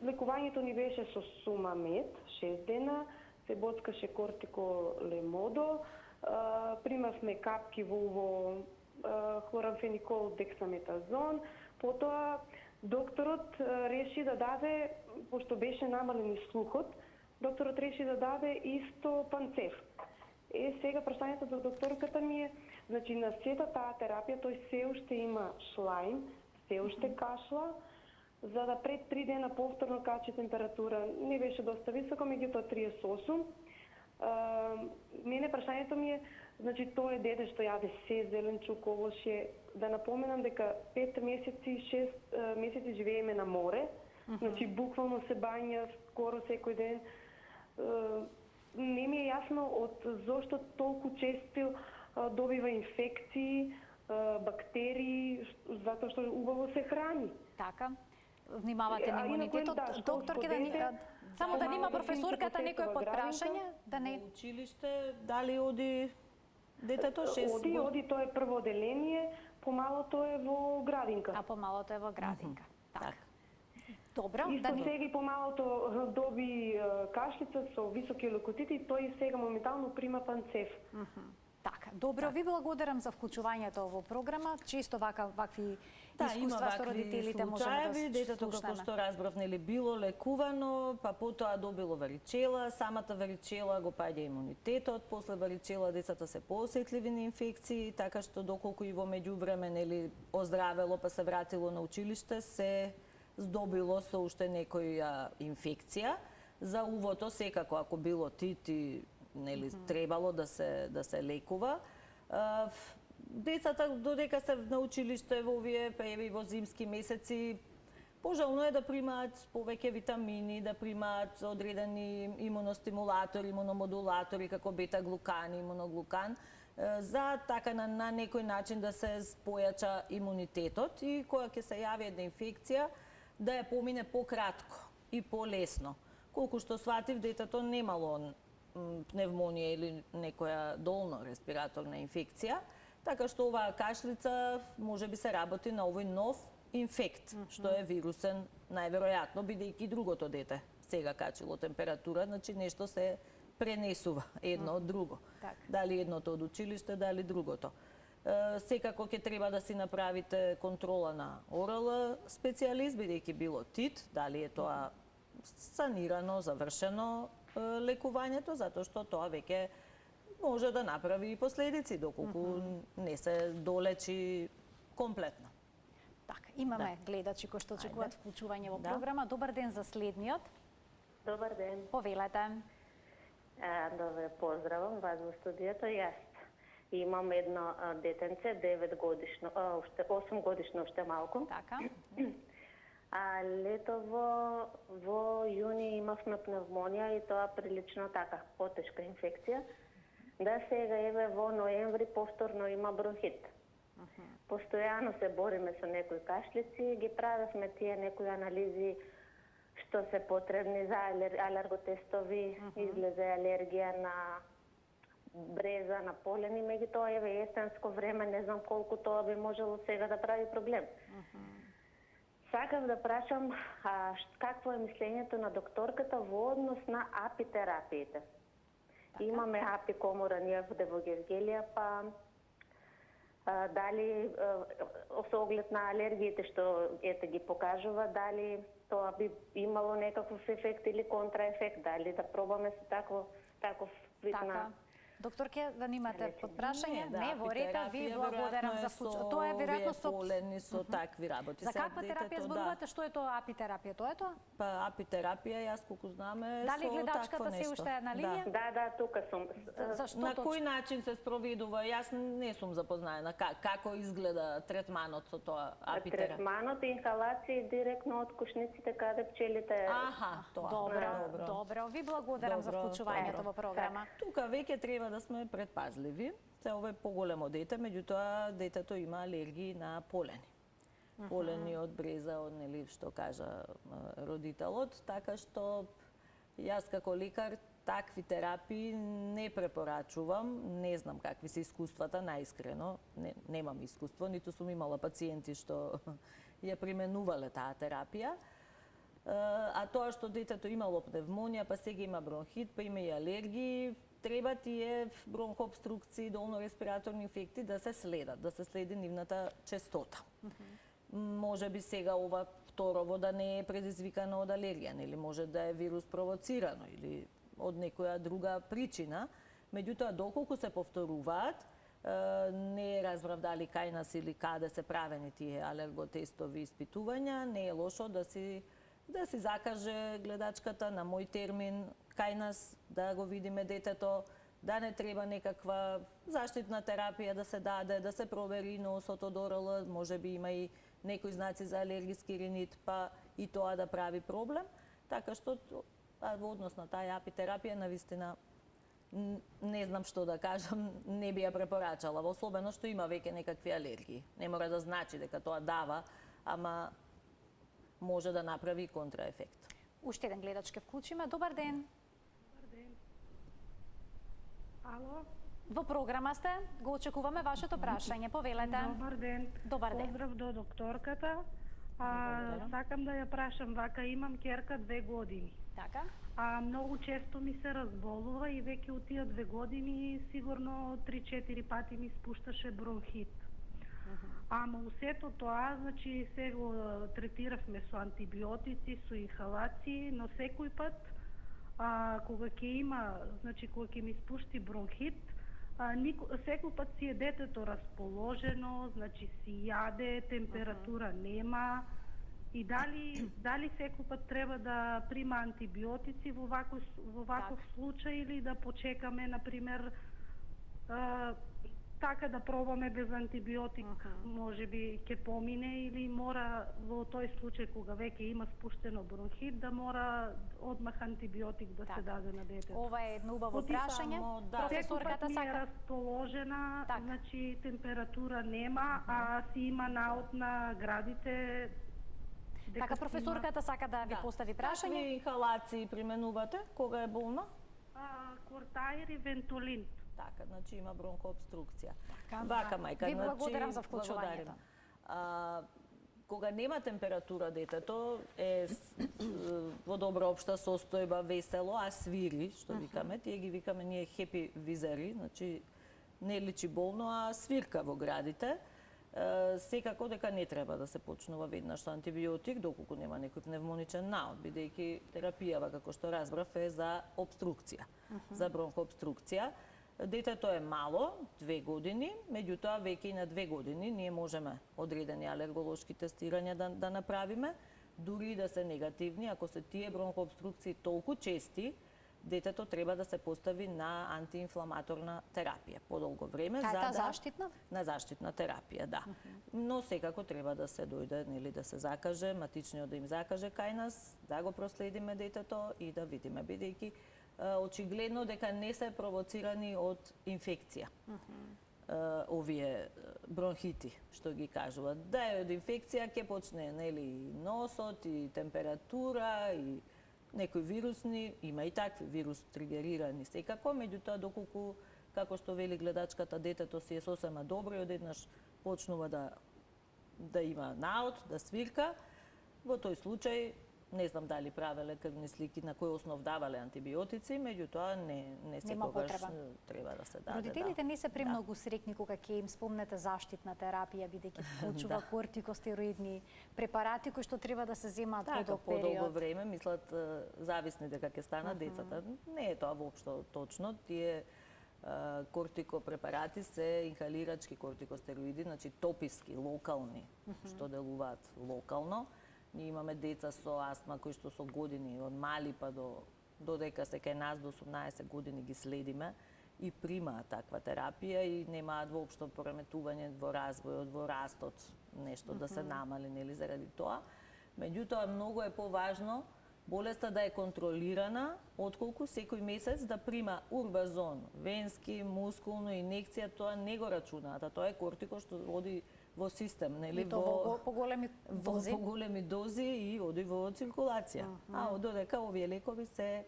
Лекувањето ни беше со сумамет, 6 дена, се боцкаше кортиколемодо, примавме капки во уво хлорамфеникол дексаметазон. Потоа докторот реши да даде, пошто беше намален и слухот, докторот реши да даде исто панцев. Сега прашањето за докторката ми е, значи на сета таа терапија тој се уште има шлајм, се уште кашла, за да пред 3 дена повторно качи температура, не беше доста висока, меѓутоа 38. Мене прашањето ми е, значи тој дете што јаде се зеленчук, овошје, да напоменам дека 5 месеци, 6 месеци живееме на море, значи буквално се бања скоро секој ден. Не ми е јасно од зошто толку често добива инфекции, бактерии, затоа што убаво се храни. Така. Внимавате на имунитетот. Докторке, само да нема професорката некој подпрашање, да не... Во училиште, дали оди детето 6 години? Оди, тоа е прво оделение, помалото е во градинка. А помалото е во градинка. Така. Добро. Исто сега и помалото доби кашлица со високи локотити и тој сега моментално прима панцев. Така, добро, ви благодарам за вклучувањето во програма. Често вакви искуства со родителите можеме да детето како што разбрав нели било лекувано, па потоа добило варичела, самата варичела го паѓа имунитетот, после варичела децата се поосетливи на инфекции, така што доколку и во меѓувреме нели оздравело па се вратило на училиште, се здобило со уште некоја инфекција. За увото секако ако било тит и нели требало да се лекува. Децата додека се на училиште во овие преви во зимски месеци, пожелно е да примаат повеќе витамини, да примаат одредени имуностимулатори, имуномодулатори како бета-глукан, имуноглукан, за така на некој начин да се појача имунитетот и кога ќе се јави една инфекција, да ја помине пократко и полесно. Колку што сватив, детето немало пневмонија или некоја долно респираторна инфекција, така што оваа кашлица може би се работи на овој нов инфект, што е вирусен најверојатно, бидејќи другото дете сега качило температура, значи нешто се пренесува едно од друго. Дали едното од училиште, дали другото. Секако ќе треба да си направите контрола на ОРЛ специјалист, бидејќи било ТИТ, дали е тоа санирано, завршено лекувањето, затоа што тоа веќе може да направи и последици, доколку не се долечи комплетно. Така, имаме гледачи кои што очекуваат вклучување во програма. Добар ден за следниот. Добар ден. Повелете. Добре, поздравам вас во студиото. Јас имам едно детенце, 9 годишно, 8 годишно, уште малку. Така. Летово во јуни имавме пневмонија и тоа прилично така, потешка инфекција. Да сега еве во ноември повторно има бронхит. Постојано се бориме со некои кашлици, ги правевме тие некои анализи што се потребни за алерготестови, излезе алергија на бреза, на полени, меѓутоа еве есенско време, не знам колку тоа би можело сега да прави проблем. Сакав да прашам какво е мислењето на докторката во однос на апитерапиите. Имаме апикомора ние во Гевгелија, па дали со оглед на алергиите што ете ги покажува, дали тоа би имало некаков ефект или контраефект, дали да пробаме со таков вид на... Докторке, да немате подпрашање? Не, во река, ви благодарам за вклучување. Тоа е веројатно со полени со такви работи. За каква терапија зборувате? Што е тоа апитерапија? Тоа е тоа? Па апитерапија, јас колку знаме, со дали гледачката се уште е на линија? Да, тука сум. На кој начин се спроведува? Јас не сум запознаена како изгледа третманот со тоа апитерапија. Третманот и инхалации директно од кушниците каде пчелите. Аха, тоа. Добро. Ви благодарам за вклучувањето во програма. Тука веќе треба да сме предпазливи. Се ова е поголемо дете, меѓутоа детето има алергии на полени. Полени од бреза, од нели што кажа родителот, така што јас како лекар такви терапии не препорачувам, не знам какви се искуствата, наискрено, немам искуство, ниту сум имала пациенти што ја применувале таа терапија. А тоа што детето имало пневмонија, па сега има бронхит, па има и алергии, треба тие бронхообструкции, долно-респираторни инфекти да се следат, да се следи нивната честота. Може би сега ова второво да не е предизвикано од алергија, или може да е вирус провоцирано или од некоја друга причина. Меѓутоа, доколку се повторуваат, не разбрав дали кај нас или каде се правени тие алерготестови испитувања, не е лошо да си закаже гледачката на мој термин кај нас, да го видиме детето, да не треба некаква заштитна терапија да се даде, да се провери носот од ОРЛ, може би има и некои знаци за алергиски ринит, па и тоа да прави проблем. Така што во однос на таа апитерапија, навистина, не знам што да кажам, не би ја препорачала, особено што има веќе некакви алергии. Не мора да значи дека тоа дава, ама може да направи контраефект. Уште еден гледач ке вклучиме. Добар ден. Добар ден. Ало? Во програма сте, го очекуваме вашето прашање. Повелете. Добар ден. Добар ден. Поздрав до докторката. Сакам да ја прашам, вака имам ќерка 2 години. Така. Многу често ми се разболува и веќе од тие 2 години сигурно 3-4 пати ми спушташе бронхит. Ама усето тоа, значи се го третиравме со антибиотици, со инхалации, но секој пат кога ќе има, значи кога ќе ми спушти бронхит, секој пат си е детето расположено, значи си јаде, температура нема. И дали секој пат треба да прима антибиотици во ваков случај или да почекаме, например, така да пробаме без антибиотик, може би ќе помине, или мора во тој случај кога веќе има спуштено бронхит да мора одмах антибиотик да се даде на детето. Ова е едно убаво прашање. Професорката сака. Секој пат ми е расположена, значи температура нема, а си има наод на градите. Така, професорката сака да ви постави прашање. Какви инхалации применувате кога е болна? Кортаир и Вентолин. Така, значи има бронхообструкција. Вака, мајка, ви благодарам за вклучувањето. Кога нема температура детето е во добра општа состојба, весело, а свири, што викаме, тие ги викаме ние хепи визари, значи не личи болно, а свирка во градите. Секако дека не треба да се почнува веднаш со антибиотик доколку нема некој пневмоничен наод, бидејќи терапијава, како што разбрав, е за обструкција, за бронхообструкција. Детето е мало, 2 години, меѓутоа веќе и на 2 години ние можеме одредени алерголошки тестирања да направиме, дури и да се негативни, ако се тие бронхообструкции толку чести, детето треба да се постави на антиинфламаторна терапија подолго време заштитна? На заштитна терапија, да. Но секако треба да се дојде, нели, да се закаже, матичниот да им закаже кај нас, да го проследиме детето и да видиме, бидејќи очигледно дека не се провоцирани од инфекција. Овие бронхити, што ги кажуваат. Да е од инфекција ќе почне, нели, носот и температура и некои вирусни, има и такви вирус тригерирани секако, меѓутоа доколку, како што вели гледачката, детето си е сосема добро и одеднаш почнува да има наод, да свирка, во тој случај не знам дали правеле крвни слики на кој основ давале антибиотици, меѓутоа не секогаш треба да се даде. Родителите не се премногу среќни кога ќе им спомнете заштитна терапија, бидејќи вклучува кортикостероидни препарати кои што треба да се земаат подолг период. Подолго време, мислат зависни дека ќе станат децата. Не е тоа воопшто точно. Тие кортикопрепарати се инхалирачки кортикостероиди, значи тописки, локални, што делуваат локално. Ние имаме деца со астма кои што со години, од мали па до дека се кај нас до 18 години ги следиме и примаат таква терапија и немаат воопшто пореметување во развојот, во растот, нешто да се намали, нели, заради тоа. Меѓутоа, многу е поважно болеста да е контролирана, отколку секој месец да прима урбазон, венски, мускулно инекција, тоа не го рачунаат, а тоа е кортико што оди во систем, нели, во поголеми дози. Во поголеми дози и оди во циркулација. А додека овие лекови се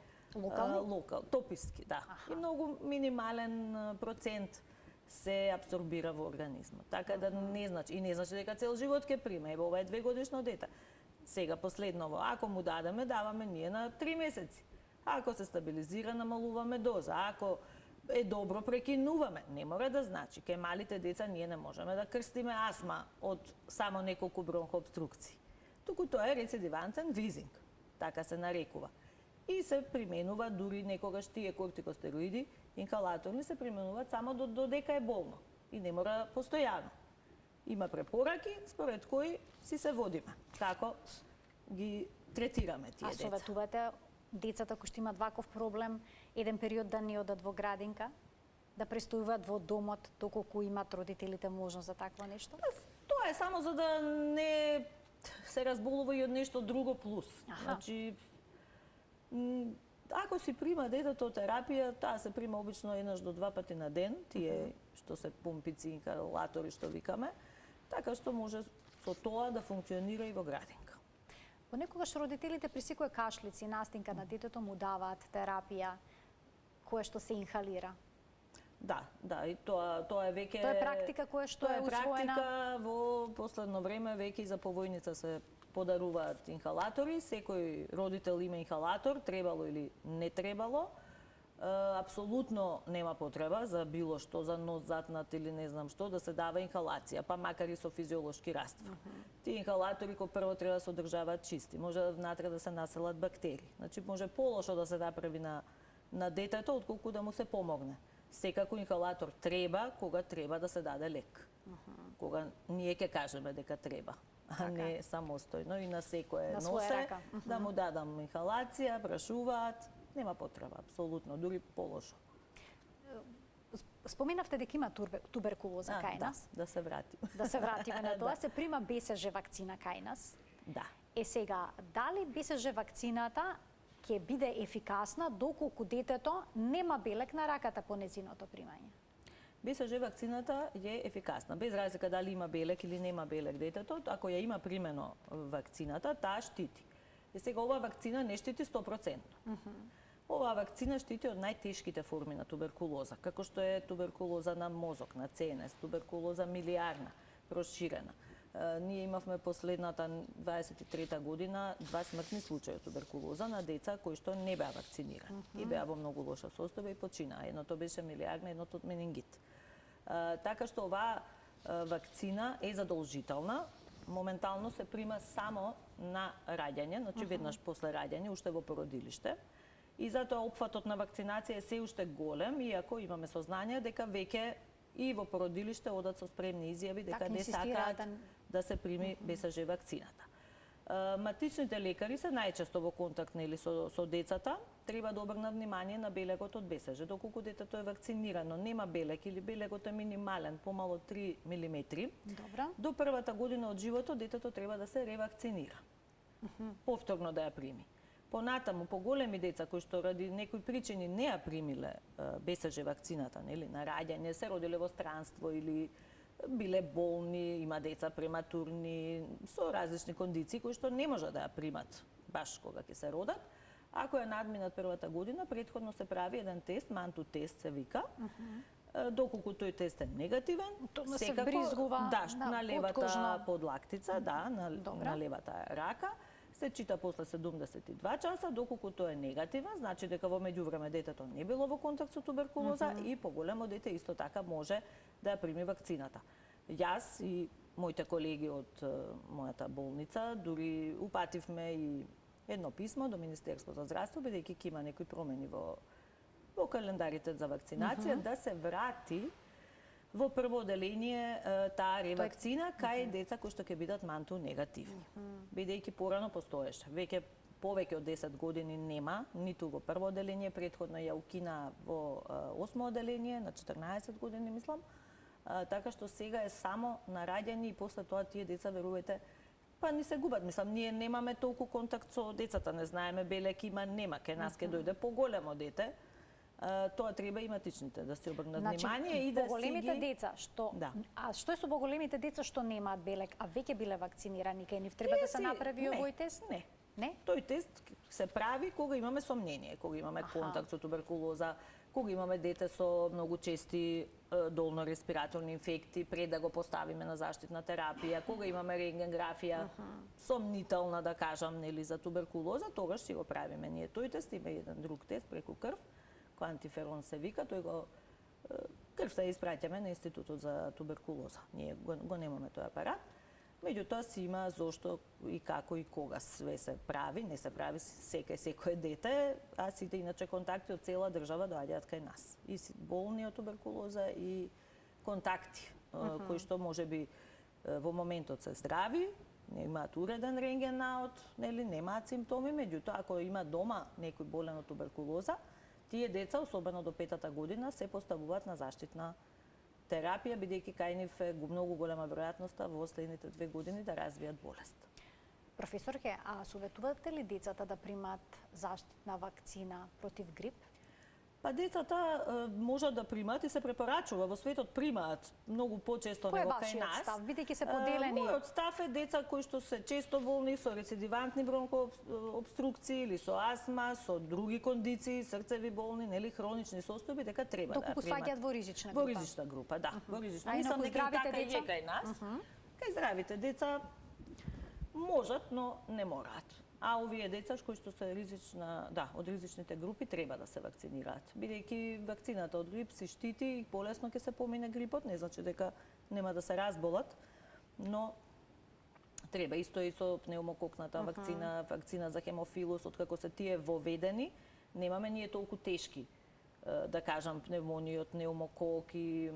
тописки, да. И многу минимален процент се абсорбира во организмот. Така да не значи дека цел живот ќе прима. Ево, ова е 2-годишно дете. Сега последново, ако му даваме ние на 3 месеци. Ако се стабилизира, намалуваме доза. Ако е добро прекинуваме. Не мора да значи. Кај малите деца ние не можеме да крстиме астма од само неколку бронхообструкции. Туку тоа е рецидивантен визинг, така се нарекува. И се применува дури некогаш тие кортикостероиди, инхалаторни се применуваат само додека е болно и не мора постојано. Има препораки според кои си се водиме, како ги третираме тие деца. А советувате децата кои што имаат ваков проблем, еден период да не одат во градинка, да престојуваат во домот доколку имаат родителите можност за такво нешто? Тоа е само за да не се разболува и од нешто друго плюс. Значи, ако си прима детето терапија, таа се прима обично еднаш до 2 пати на ден, тие што се помпици, инхалатори што викаме, така што може со тоа да функционира и во градинка. Понекогаш родителите при секој кашлици и настинка на детето му даваат терапија која што се инхалира. Да, и тоа е веќе... Тоа е практика која што е усвоена? Тоа е практика во последно време, веќе и за повојница се подаруваат инхалатори. Секој родител има инхалатор, требало или не требало. Апсолутно нема потреба за било што, за нос затнат или не знам што, да се дава инхалација, па макар и со физиолошки раствор. Тие инхалатори кој прво треба да се одржаваат чисти, може внатре да се населат бактерии. Значи може полошо да се направи на детето, отколку да му се помогне. Секако инхалатор треба кога треба да се даде лек. Кога ние ќе кажеме дека треба, а не самостојно и на секое носе, да му дадам инхалација, прашуваат, нема потреба, апсолутно, дури полошо. Споменавте дека има туберкулоза кај нас. Да се вратиме. Да се вратиме на тоа. Се прима БСЖ вакцина кај нас. Да. Сега, дали БСЖ вакцината ќе биде ефикасна доколку детето нема белек на раката по незиното примање? БСЖ вакцината е ефикасна, без разлика дали има белек или нема белек детето, ако ја има примено вакцината, таа штити. И сега оваа вакцина не штити 100%. Оваа вакцина штити од најтешките форми на туберкулоза, како што е туберкулоза на мозок, на ЦНС, туберкулоза милиарна, проширена. Ние имавме последната 23-та година 2 смртни случаи од туберкулоза на деца кои што не беа вакцинирани и беа во многу лоша состојба и починаа. Едното беше милиарна, едното од менингит. Така што оваа вакцина е задолжителна. Моментално се прима само на раѓање, значи веднаш после раѓање, уште во породилиште. И затоа опфатот на вакцинација е се уште голем, иако имаме сознание дека веќе и во породилиште одат со спремни изјави дека не сакаат да се прими БСЖ вакцината. Матичните лекари се најчесто во контакт со децата, треба да обрнат внимание на белегот од БСЖ. Доколку детето е вакцинирано, нема белег или белегот е минимален, помало 3 мм, до првата година од животот детето треба да се ревакцинира. Повторно да ја прими. Понатаму, поголеми деца кои што ради некои причини не ја примиле БСЖ вакцината, нели, на раѓање, се родиле во странство или биле болни, има деца прематурни, со различни кондиции кои што не може да ја примат баш кога ќе се родат. Ако ја надминат првата година, претходно се прави еден тест, манту тест се вика. Доколку тој тест е негативен, секако на левата подлактица, на левата рака, се чита после 72 часа, доколку тоа е негативен, значи дека во меѓувреме детето не било во контакт со туберкулоза и поголемо дете исто така може да ја прими вакцината. Јас и моите колеги од мојата болница дури упативме и едно писмо до Министерство за здравство, бидејќи ќе има некои промени во календарите за вакцинација, да се врати во прво оделение таа ревакцина кај деца кои што ќе бидат манту негативни. Бидејќи порано постоеше. Веќе повеќе од 10 години нема, ниту во прво оделение, претходно ја укина во 8 оделение, на 14 години мислам. Така што сега е само на раѓање и после тоа тие деца, верувајте, па ни се губат. Мислам, ние немаме толку контакт со децата, не знаеме белек има, нема. Ке нас ке дојде поголемо дете. Тоа треба и матичните да се обрнат внимание и да поголемите деца што а што е со поголемите деца што немаат белек, а веќе биле вакцинирани, кај нив треба да се направи овој тест? Не. Тој тест се прави кога имаме сомнение, кога имаме контакт со туберкулоза, кога имаме дете со многу чести долно-респираторни инфекти, пред да го поставиме на заштитна терапија, кога имаме рентгенграфија сомнителна, да кажам, нели, за туберкулоза, тогаш си го правиме ние тој тест, има еден друг тест преку крв, квантиферон се вика, тој го крвта испраќаме на Институтот за туберкулоза. Ние го немаме тој апарат. Меѓутоа си има зошто и како и кога све се прави, не се прави секој дете, а сите иначе контакти од цела држава доаѓаат кај нас. И болни од туберкулоза и контакти кои што можеби во моментот се здрави, не имаат уреден рентген наод, нели, немаат симптоми, меѓутоа ако има дома некој болен од туберкулоза, тие деца, особено до 5-та година, се поставуваат на заштитна терапија, бидејќи кај нив е многу голема веројатноста во следните 2 години да развијат болест. Професорке, а советувате ли децата да примат заштитна вакцина против грип? Па децата можат да примат и се препорачува, во светот примаат многу почесто него кај нас. Кој е вашиот став, бидејќи се поделени? Мојот став е деца кои што се често болни со рецидивантни бронхообструкции или со астма, со други кондиции, срцеви болни, нели хронични состојби, дека треба да примат. Доколку сваѓаат во ризична група. Во ризична група, да, во ризична. Мислам дека така е кај нас. Кај здравите деца можат, но не мораат. А овие деца кои што се од ризичните групи треба да се вакцинираат. Бидејќи вакцината од грип се штити и полесно ќе се помине грипот, не значи дека нема да се разболат, но треба исто и со пнеумококната вакцина, вакцина за хемофилус, откако се тие воведени, немаме ние толку тешки, да кажам, пневмонија од пнеумокок и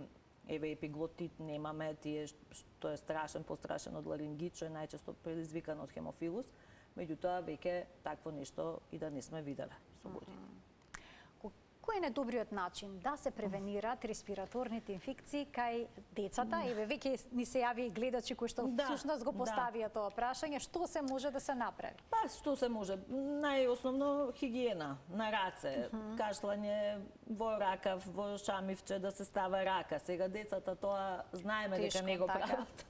епиглотит немаме, тие што е страшен, пострашен од ларингит, што е најчесто предизвикан од хемофилус. Меѓутоа, веќе такво нешто и да не сме виделе со години. Кој е најдобриот начин да се превенираат респираторните инфекции кај децата? Еве, веќе ни се јави и гледачи кои што всушност го поставија тоа прашање. Што се може да се направи? Па, што се може? Најосновно хигиена на раце, кашлање во ракав, во шамивче, да се става рака. Сега децата тоа знаеме дека не го прават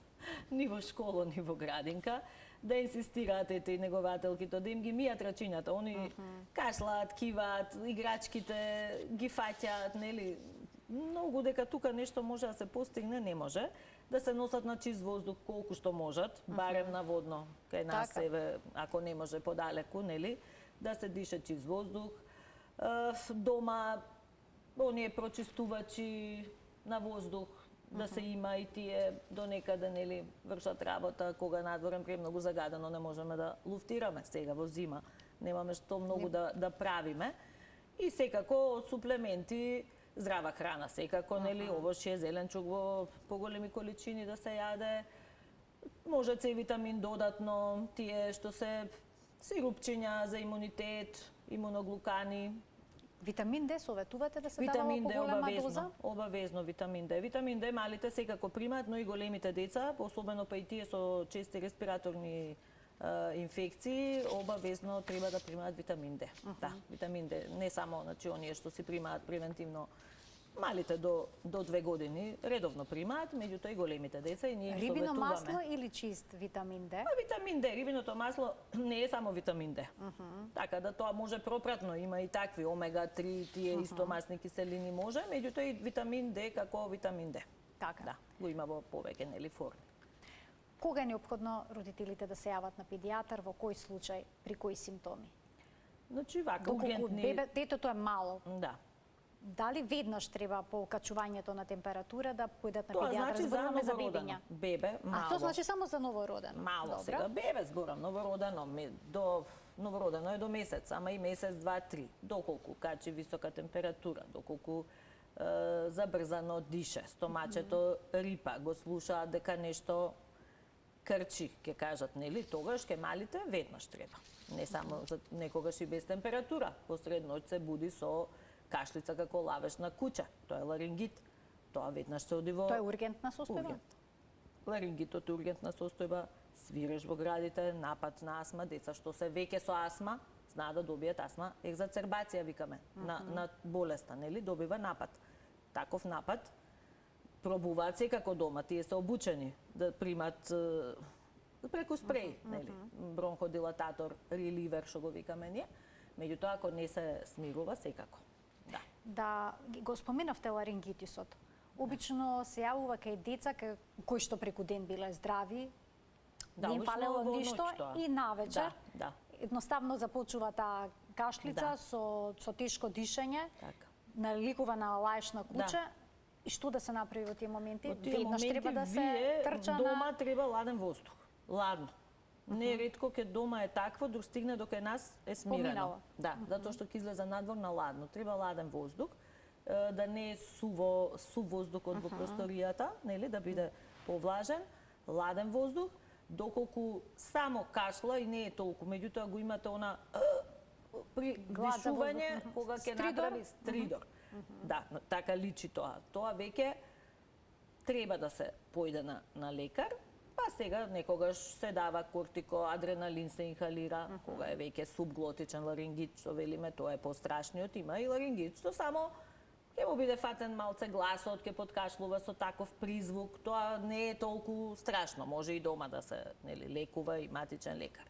ни во школа, ни во градинка. Да инсистираат и негователките, да им ги мијат рачињата. Они кашлаат, киваат, играчките ги фаќаат, нели? Многу дека тука нешто може да се постигне, не може. Да се носат на чист воздух колку што можат, барем наводно, кај нас еве, ако не може подалеку, нели? Да се дише чист воздух. Дома, оние прочистувачи на воздух, да се има и тие до некаде, нели, вршат работа, кога надворен премногу загадено не можеме да луфтираме сега во зима. Немаме што многу да правиме. И секако суплементи, здрава храна, секако, нели, овошје, зеленчук во поголеми количини да се јаде. Може С витамин додатно, тие што се сирупчиња за имунитет, имуноглукани. Витамин Д советувате да се дава во поголема доза? Обавезно витамин Д. Витамин Д малите секако примаат, но и големите деца, особено па и тие со чести респираторни инфекции, обавезно треба да примаат витамин Д. Да, витамин Д, не само значи оние што си примаат превентивно. Малите до 2 години редовно примаат, меѓутоа и големите деца и ние ги советуваме. Рибино масло или чист витамин Д? Витамин Д, рибиното масло не е само витамин Д. Така да тоа може пропратно, има и такви омега-3, тие истомасни киселини може, меѓутоа и витамин Д како витамин Д. Така. Да, го има во повеќе нели форми. Кога е неопходно родителите да се јават на педијатар, во кој случај, при кои симптоми? Значи вака ургентни. Детето е мало. Да. Дали веднаш треба по окачувањето на температура да појдат на тоа педијатар? Значи зборуваме за бебиња. Бебе, мало. А тоа значи само за новородено? Мало. Добра. Сега бебе зборам, новородено, до новородено е до месец, ама и месец, 2-3. Доколку качи висока температура, доколку забрзано дише, стомачето рипа, го слушаат дека нешто крчи, ќе кажат, нели, тогаш ке малите веднаш треба. Не само за некогаш и без температура. Посред ноќ се буди со кашлица како лавешна куќа. Тоа е ларингит. Тоа веднаш се оди во... Тоа е ургентна состојба? Ларингитот е ургентна состојба, свиреш во градите, напад на астма, деца што се веќе со астма, знаат да добијат астма, екзацербација викаме, на болеста, нели, добива напад. Таков напад пробуваат секако дома, тие се обучени да примат преку спреј, нели, бронходилататор, реливер, што го викаме ние. Меѓутоа, ако не се смирува, секако. Да, го споменавте ларингитисот. Обично се јавува кај деца кои што преку ден биле здрави, не им фалело ништо и навечер едноставно започува таа кашлица со тешко дишење. наликува на лаечна куча. И што да се направи во тие моменти? Во тие Веднаш моменти треба да се вие трча дома на... треба ладен воздух. Ладно. Не ретко ке дома е такво, док стигне до кај нас е смирено. Поминало. Да, затоа што ќе излезе надвор на ладно. Треба ладен воздух, да не е сув воздухот во просторијата, нели, да биде повлажен, ладен воздух, доколку само кашла и не е толку, меѓутоа го имате она при дишување кога ќе направи стридор. Да, така личи тоа. Тоа веќе треба да се појде на лекар. Па сега некогаш се дава кортико, адреналин се инхалира, кога е веќе субглотичен ларингит, што велиме, тоа е пострашниот, има и ларингит, што само ќе му биде фатен малце гласот, ќе подкашлува со таков призвук, тоа не е толку страшно, може и дома да се, нели, лекува и матичен лекар.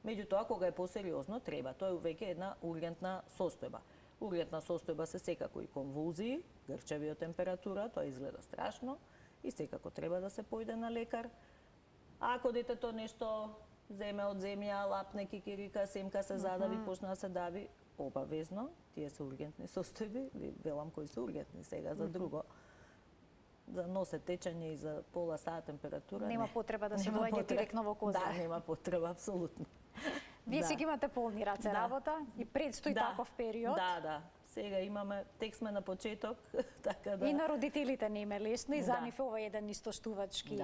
Меѓутоа, кога е посериозно, треба, тоа е веќе една ургентна состојба. Ургентна состојба се секако и конвулзии, грчеви од температура, тоа изгледа страшно, и секако треба да се појде на лекар. Ако детето нешто земе од земја, лапне, кикирика, семка се задави, почна да се дави, обавезно, тие се ургентни состојби, велам кои се ургентни сега за друго. За носе течење и за пола саат температура. Нема потреба да се доаѓа директно во коза. Да, нема потреба, апсолутно. Вие сега имате полни раце работа и предстои таков период. Да. Сега имаме, тек сме на почеток, така да... И на родителите не им е лесно и за нив ова е еден истоштувачки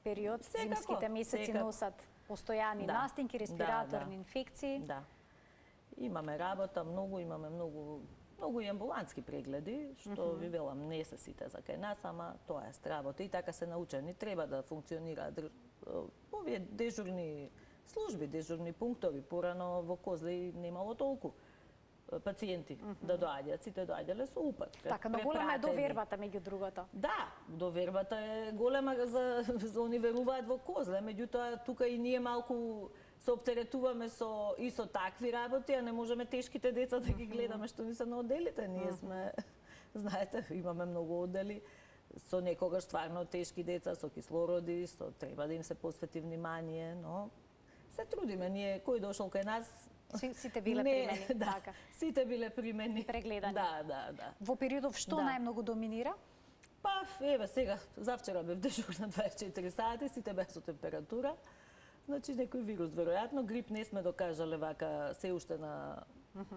период. Зимските месеци носат постојани настинки, респираторни инфекции. Да. Имаме работа, имаме многу и амбулантски прегледи, што ви велам, не се сите за кај нас, ама тоа е работа и така се научени. Треба да функционираат овие дежурни служби, дежурни пунктови. Порано во Козле немало толку пациенти да доаѓаат, сите доаѓале со упат. Така, но голема е довербата меѓу другото. Да, довербата е голема за они веруваат во Козле, меѓутоа тука и ние малку се оптеретуваме со такви работи, а не можеме тешките деца да ги гледаме што ни се на одделите. Ние сме, знаете, имаме многу оддели со некогаш стварно тешки деца, со кислороди, треба да им се посвети внимание, но се трудиме. Ние, кој дошол кај нас, сите биле примени, така. Сите биле примени. Прегледани. Да. Во периодов што најмногу доминира? Па, еве сега, завчера бев дежур на 24 сати, сите беа со температура. Значи, некој вирус, веројатно. Грип не сме докажале вака се уште на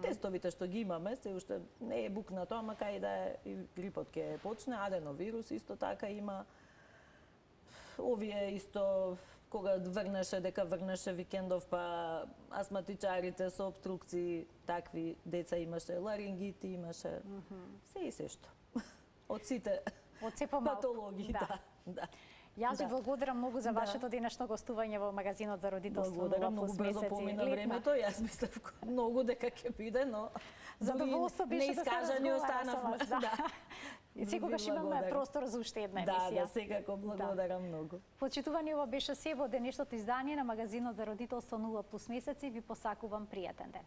тестовите што ги имаме, се уште не е букнато, ама кај да е и грипот ќе почне. Аденовирус исто така има. Овие исто кога врнеше викендов, па астматичарите со обструкции, такви деца имаше, ларингити имаше, се и се што. Од сите патологии, да. Јас ви благодарам многу за вашето денешно гостување во магазинот за родителство. Благодарам, многу брзо помина времето. Јас мислев многу дека ќе биде, но задоволство беше да се разговара со вас. И секогаш имаме простор за уште една емисија. Да, секако, благодарам многу. Почитувани, ова беше се во денешното издание на магазинот за родителство 0+ месеци. Ви посакувам пријатен ден.